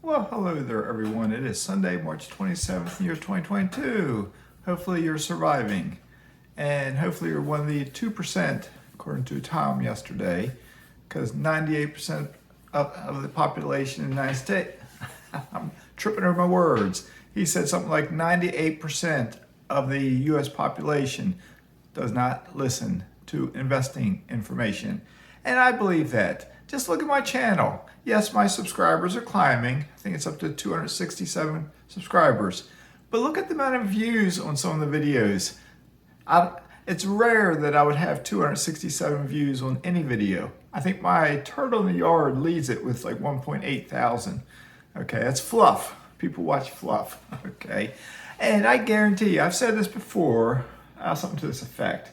Well, hello there, everyone. It is Sunday, March 27th, year 2022. Hopefully you're surviving. And hopefully you're one of the 2%, according to Tom yesterday, because 98% of the population in the United States, I'm tripping over my words. He said something like 98% of the U.S. population does not listen to investing information. And I believe that. Just look at my channel. Yes, my subscribers are climbing. I think it's up to 267 subscribers. But look at the amount of views on some of the videos. It's rare that I would have 267 views on any video. I think my turtle in the yard leads it with like 1.8 thousand. Okay, that's fluff. People watch fluff. Okay, and I guarantee you, I've said this before, something to this effect.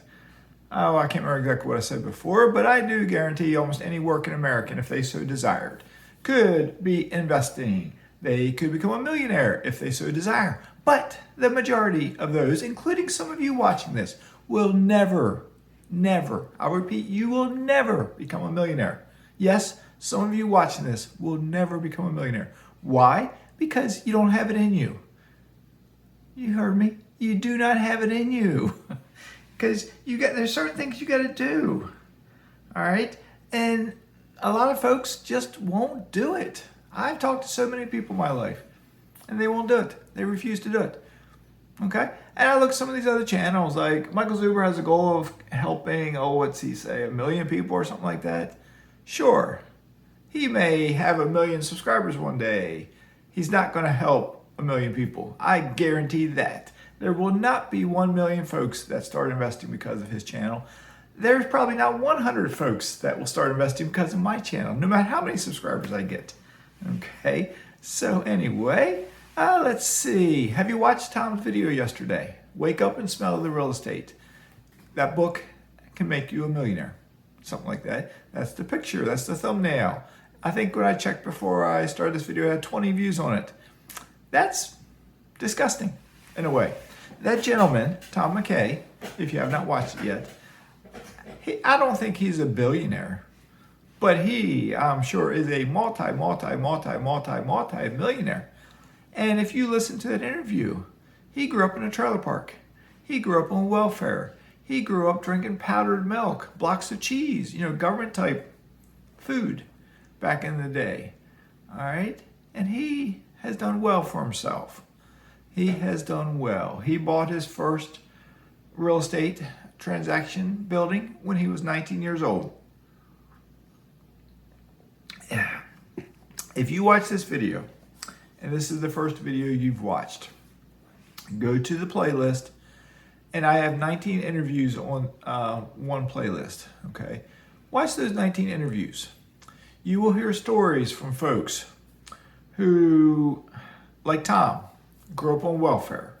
Oh, I can't remember exactly what I said before, but I do guarantee almost any working American, if they so desired, could be investing. They could become a millionaire if they so desire. But the majority of those, including some of you watching this, will never, I'll repeat, you will never become a millionaire. Yes, some of you watching this will never become a millionaire. Why? Because you don't have it in you. You heard me. You do not have it in you. Because there's certain things you got to do, all right? And a lot of folks just won't do it. I've talked to so many people in my life, and they won't do it. They refuse to do it, okay? And I look at some of these other channels, like Michael Zuber has a goal of helping, what's he say, 1 million people or something like that. Sure, he may have 1 million subscribers one day. He's not going to help 1 million people. I guarantee that. There will not be 1 million folks that start investing because of his channel. There's probably not 100 folks that will start investing because of my channel, no matter how many subscribers I get. Okay, so anyway, let's see. Have you watched Tom's video yesterday? Wake Up and Smell the Real Estate. That book can make you a millionaire. Something like that. That's the picture. That's the thumbnail. I think when I checked before I started this video, I had 20 views on it. That's disgusting in a way. That gentleman, Tom McKay, if you have not watched it yet, I don't think he's a billionaire, but he, I'm sure, is a multi-millionaire. And if you listen to that interview, he grew up in a trailer park. He grew up on welfare. He grew up drinking powdered milk, blocks of cheese, government type food back in the day. All right? And he has done well for himself. He has done well. He bought his first real estate transaction building when he was 19 years old. If you watch this video, and this is the first video you've watched, go to the playlist, and I have 19 interviews on one playlist, okay? Watch those 19 interviews. You will hear stories from folks who, like Tom, grew up on welfare.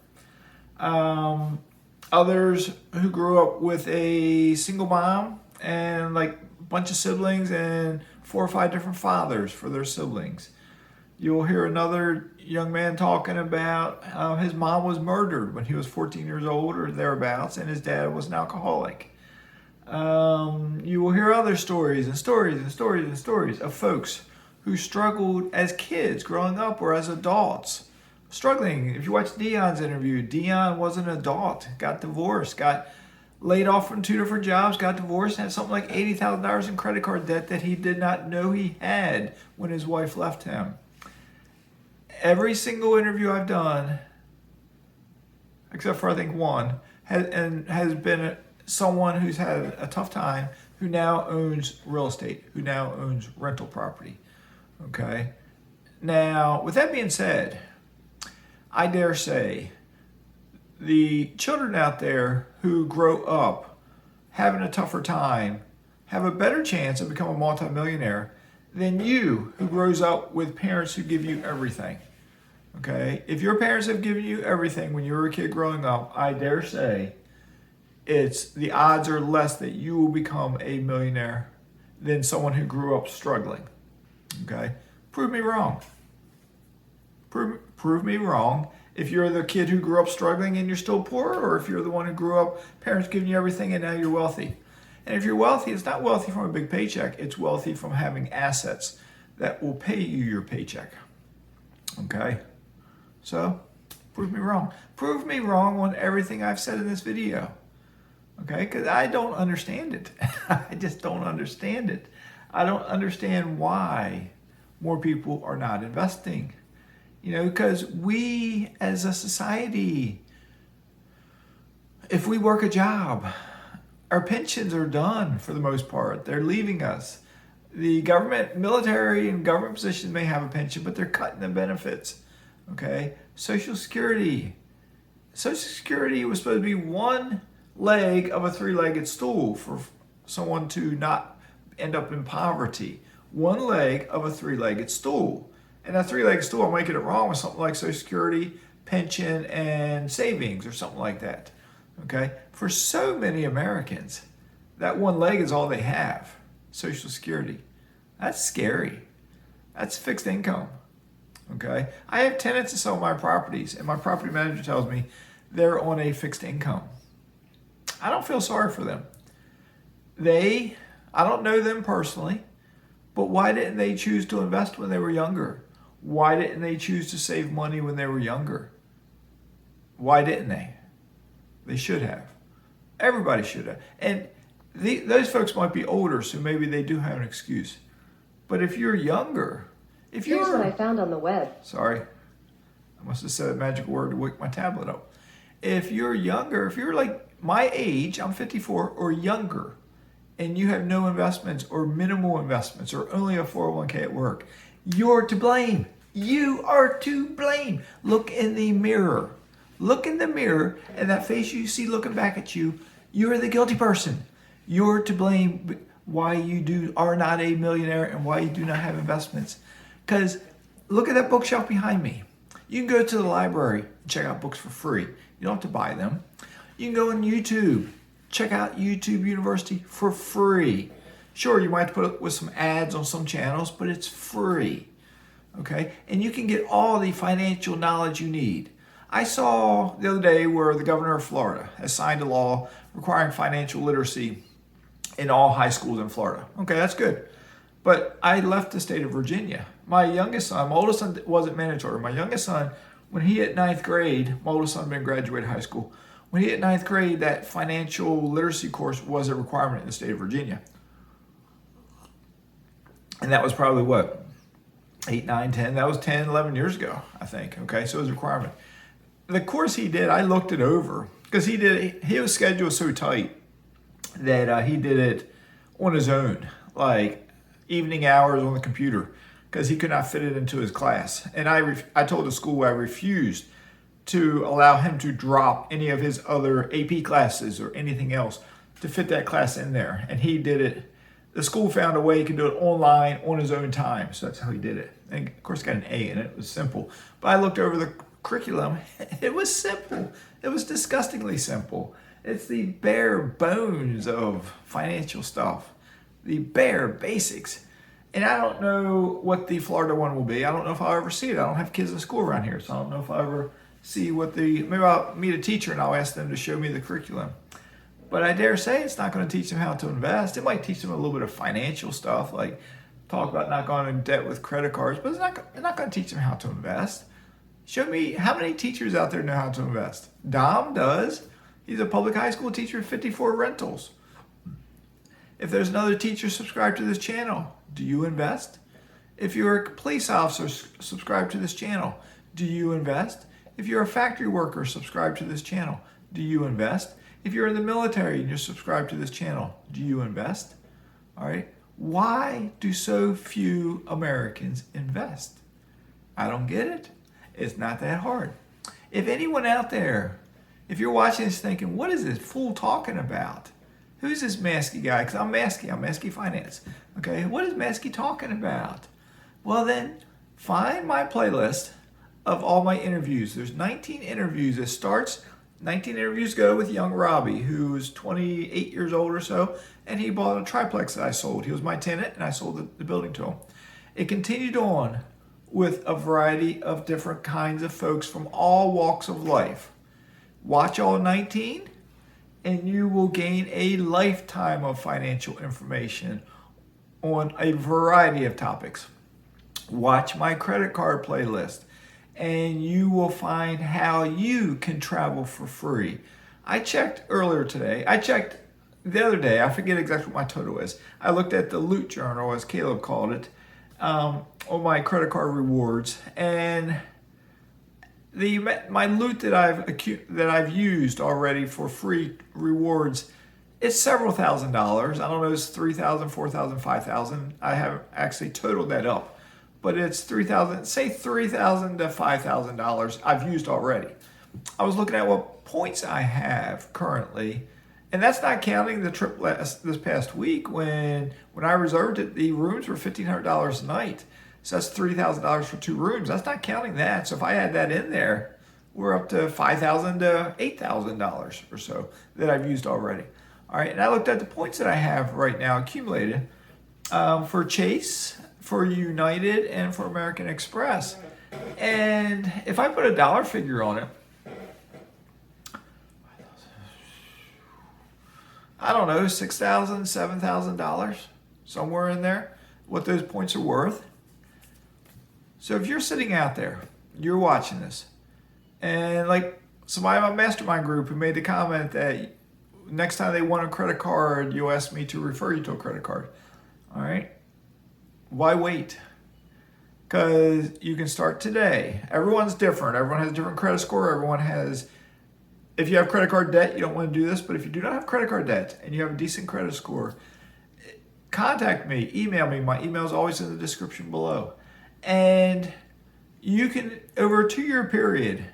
Others who grew up with a single mom and like a bunch of siblings and 4 or 5 different fathers for their siblings. You'll hear another young man talking about his mom was murdered when he was 14 years old or thereabouts, and his dad was an alcoholic. You will hear other stories and stories and stories and stories of folks who struggled as kids growing up or as adults. Struggling. If you watch Dion's interview, Dion was an adult, got divorced, got laid off from 2 different jobs, got divorced, and had something like $80,000 in credit card debt that he did not know he had when his wife left him. Every single interview I've done, except for I think one, has been someone who's had a tough time, who now owns real estate, who now owns rental property. Okay? Now, with that being said, I dare say the children out there who grow up having a tougher time have a better chance of becoming a multimillionaire than you, who grows up with parents who give you everything. Okay? If your parents have given you everything when you were a kid growing up, I dare say the odds are less that you will become a millionaire than someone who grew up struggling. Okay? Prove me wrong. Prove me wrong if you're the kid who grew up struggling and you're still poor, or if you're the one who grew up, parents giving you everything and now you're wealthy. And if you're wealthy, it's not wealthy from a big paycheck, it's wealthy from having assets that will pay you your paycheck. Okay? So, prove me wrong. Prove me wrong on everything I've said in this video. Okay? Because I don't understand it. I just don't understand it. I don't understand why more people are not investing. Because we as a society, if we work a job, our pensions are done for the most part. They're leaving us. The government, military and government positions may have a pension, but they're cutting the benefits. Okay? Social Security. Social Security was supposed to be one leg of a three-legged stool for someone to not end up in poverty. One leg of a three-legged stool. And that three-legged stool, I'm making it wrong with something like Social Security, pension, and savings or something like that. Okay? For so many Americans, that one leg is all they have. Social Security. That's scary. That's fixed income. Okay? I have tenants in some of my properties, and my property manager tells me they're on a fixed income. I don't feel sorry for them. I don't know them personally, but why didn't they choose to invest when they were younger? Why didn't they choose to save money when they were younger? Why didn't they? They should have. Everybody should have. And those folks might be older, so maybe they do have an excuse. But if you're younger, Here's what I found on the web. Sorry, I must have said a magical word to wake my tablet up. If you're younger, if you're like my age, I'm 54 or younger, and you have no investments or minimal investments or only a 401k at work, you're to blame. You are to blame. Look in the mirror. Look in the mirror, and that face you see looking back at you, you're the guilty person. You're to blame why you are not a millionaire and why you do not have investments. Because look at that bookshelf behind me. You can go to the library and check out books for free. You don't have to buy them. You can go on YouTube, check out YouTube University for free. Sure, you might have to put up with some ads on some channels, but it's free. Okay? And you can get all the financial knowledge you need. I saw the other day where the governor of Florida has signed a law requiring financial literacy in all high schools in Florida. Okay, that's good. But I left the state of Virginia. My youngest son, my oldest son wasn't mandatory. My youngest son, when he hit ninth grade, my oldest son had been graduated high school. When he hit ninth grade, that financial literacy course was a requirement in the state of Virginia. And that was probably what? 8, 9, 10. That was 10, 11 years ago, I think. Okay, so it was a requirement. The course he did, I looked it over because his schedule was so tight that he did it on his own, like evening hours on the computer, because he could not fit it into his class. And I told the school I refused to allow him to drop any of his other AP classes or anything else to fit that class in there. And he did it. The school found a way he could do it online on his own time. So that's how he did it. And of course, got an A in it. It was simple. But I looked over the curriculum. It was simple. It was disgustingly simple. It's the bare bones of financial stuff, the bare basics. And I don't know what the Florida one will be. I don't know if I'll ever see it. I don't have kids in school around here, so I don't know if I'll ever see maybe I'll meet a teacher and I'll ask them to show me the curriculum. But I dare say it's not going to teach them how to invest. It might teach them a little bit of financial stuff, like talk about not going in debt with credit cards, but it's not going to teach them how to invest. Show me how many teachers out there know how to invest. Dom does. He's a public high school teacher, 54 rentals. If there's another teacher subscribed to this channel, do you invest? If you're a police officer subscribed to this channel, do you invest? If you're a factory worker subscribed to this channel, do you invest? If you're in the military and you're subscribed to this channel, do you invest? All right. Why do so few Americans invest? I don't get it. It's not that hard. If anyone out there, if you're watching this thinking, what is this fool talking about? Who's this Mazske guy? Because I'm Mazske Finance. Okay, what is Mazske talking about? Well then, find my playlist of all my interviews. There's 19 interviews. It starts 19 interviews ago with young Robbie, who's 28 years old or so, and he bought a triplex that I sold. He was my tenant, and I sold the building to him. It continued on with a variety of different kinds of folks from all walks of life. Watch all 19, and you will gain a lifetime of financial information on a variety of topics. Watch my credit card playlist. and you will find how you can travel for free. I checked earlier today. I checked the other day. I forget exactly what my total is. I looked at the loot journal, as Caleb called it, on my credit card rewards, and my loot that I've used already for free rewards, it's several $1,000s. I don't know, it's $3,000, $4,000, $5,000. I haven't actually totaled that up, but it's $3,000. Say $3,000 to $5,000 I've used already. I was looking at what points I have currently, and that's not counting the trip this past week when I reserved it. The rooms were $1,500 a night. So that's $3,000 for 2 rooms. That's not counting that. So if I add that in there, we're up to $5,000 to $8,000 or so that I've used already. All right, and I looked at the points that I have right now accumulated for Chase, for United, and for American Express. And if I put a dollar figure on it, I don't know, $6,000, $7,000, somewhere in there, what those points are worth. So if you're sitting out there, you're watching this, and like somebody in my mastermind group who made the comment that next time they want a credit card, you'll ask me to refer you to a credit card. All right? Why wait? Because you can start today. Everyone's different. Everyone has a different credit score. Everyone has, if you have credit card debt, you don't want to do this, but if you do not have credit card debt and you have a decent credit score, contact me, email me. My email is always in the description below. And you can, over a 2-year period,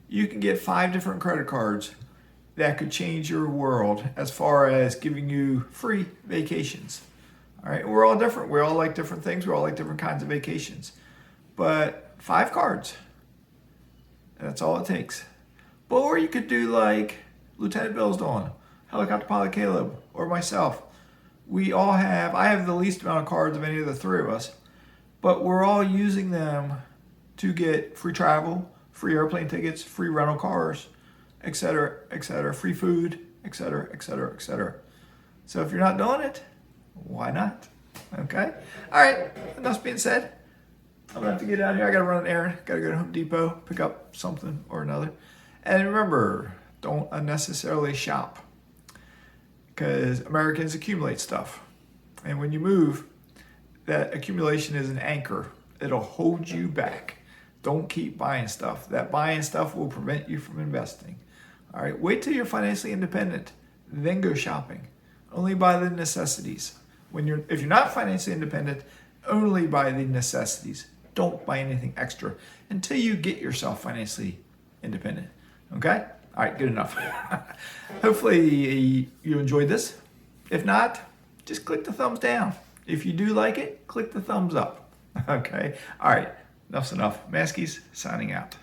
you can get 5 different credit cards that could change your world as far as giving you free vacations. All right, we're all different. We all like different things. We all like different kinds of vacations. But 5 cards, that's all it takes. But or you could do like Lieutenant Bill's doing, Helicopter Pilot Caleb, or myself. I have the least amount of cards of any of the 3 of us, but we're all using them to get free travel, free airplane tickets, free rental cars, etc., etc., free food, etc., etc., etc. So if you're not doing it, why not? Okay? All right, enough being said. I'm going to have to get out of here. I got to run an errand. Got to go to Home Depot, pick up something or another. And remember, don't unnecessarily shop, because Americans accumulate stuff. And when you move, that accumulation is an anchor. It'll hold you back. Don't keep buying stuff. That buying stuff will prevent you from investing. All right, wait till you're financially independent, then go shopping. Only buy the necessities. If you're not financially independent, only buy the necessities. Don't buy anything extra until you get yourself financially independent. Okay? All right, good enough. Hopefully you enjoyed this. If not, just click the thumbs down. If you do like it, click the thumbs up. Okay? All right, enough's enough. Maskies signing out.